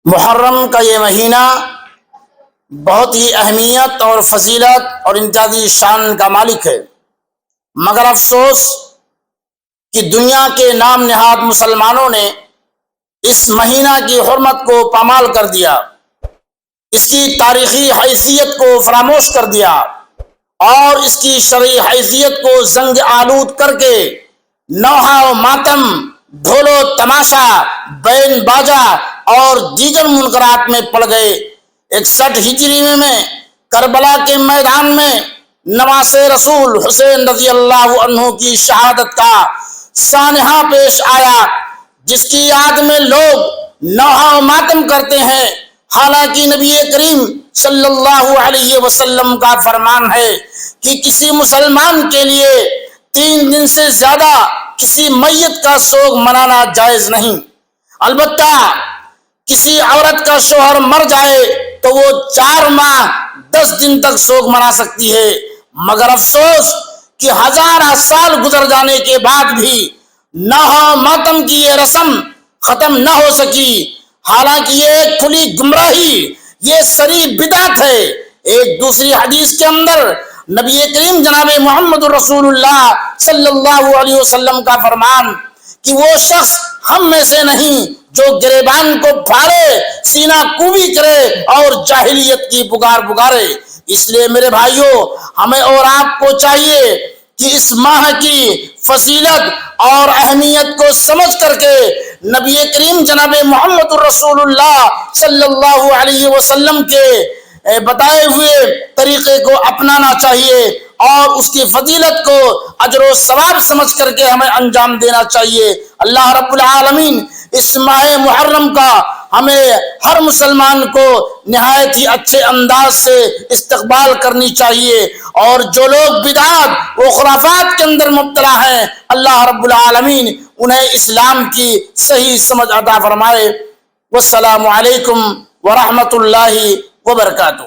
محرم کا یہ مہینہ بہت ہی اہمیت اور فضیلت اور امتیازی شان کا مالک ہے، مگر افسوس کہ دنیا کے نام نہاد مسلمانوں نے اس مہینہ کی حرمت کو پامال کر دیا، اس کی تاریخی حیثیت کو فراموش کر دیا اور اس کی شرعی حیثیت کو زنگ آلود کر کے نوحہ و ماتم، ڈھول و تماشا، بین باجا اور دیگر منکرات میں پڑ گئے۔ 61 ہجری میں کربلا کے میدان میں نواسے رسول حسین رضی اللہ عنہ کی شہادت کا سانحہ پیش آیا، جس کی یاد میں لوگ نوحہ و ماتم کرتے ہیں، حالانکہ نبی کریم صلی اللہ علیہ وسلم کا فرمان ہے کہ کسی مسلمان کے لیے 3 دن سے زیادہ کسی میت کا سوگ منانا جائز نہیں۔ البتہ کسی عورت کا شوہر مر جائے تو وہ 4 ماہ 10 دن تک سوگ منا سکتی ہے، مگر افسوس کہ ہزارہ سال گزر جانے کے بعد بھی نوحہ ماتم کی یہ رسم ختم نہ ہو سکی، حالانکہ یہ کھلی گمراہی، یہ صریح بدعت ہے۔ ایک دوسری حدیث کے اندر نبی کریم جناب محمد رسول اللہ صلی اللہ علیہ وسلم کا فرمان کہ وہ شخص ہم میں سے نہیں جو گریبان کو پھاڑے، سینہ کوبی کرے اور جاہلیت کی پکار پکارے۔ اس لیے میرے بھائیوں، ہمیں اور آپ کو چاہیے کہ اس ماہ کی فضیلت اور اہمیت کو سمجھ کر کے نبی کریم جناب محمد رسول اللہ صلی اللہ علیہ وسلم کے بتائے ہوئے طریقے کو اپنانا چاہیے اور اس کی فضیلت کو اجر و ثواب سمجھ کر کے ہمیں انجام دینا چاہیے۔ اللہ رب العالمین اس ماہ محرم کا ہمیں ہر مسلمان کو نہایت ہی اچھے انداز سے استقبال کرنی چاہیے، اور جو لوگ بدعات و خرافات کے اندر مبتلا ہیں، اللہ رب العالمین انہیں اسلام کی صحیح سمجھ عطا فرمائے۔ والسلام علیکم ورحمۃ اللہ وبرکاتہ۔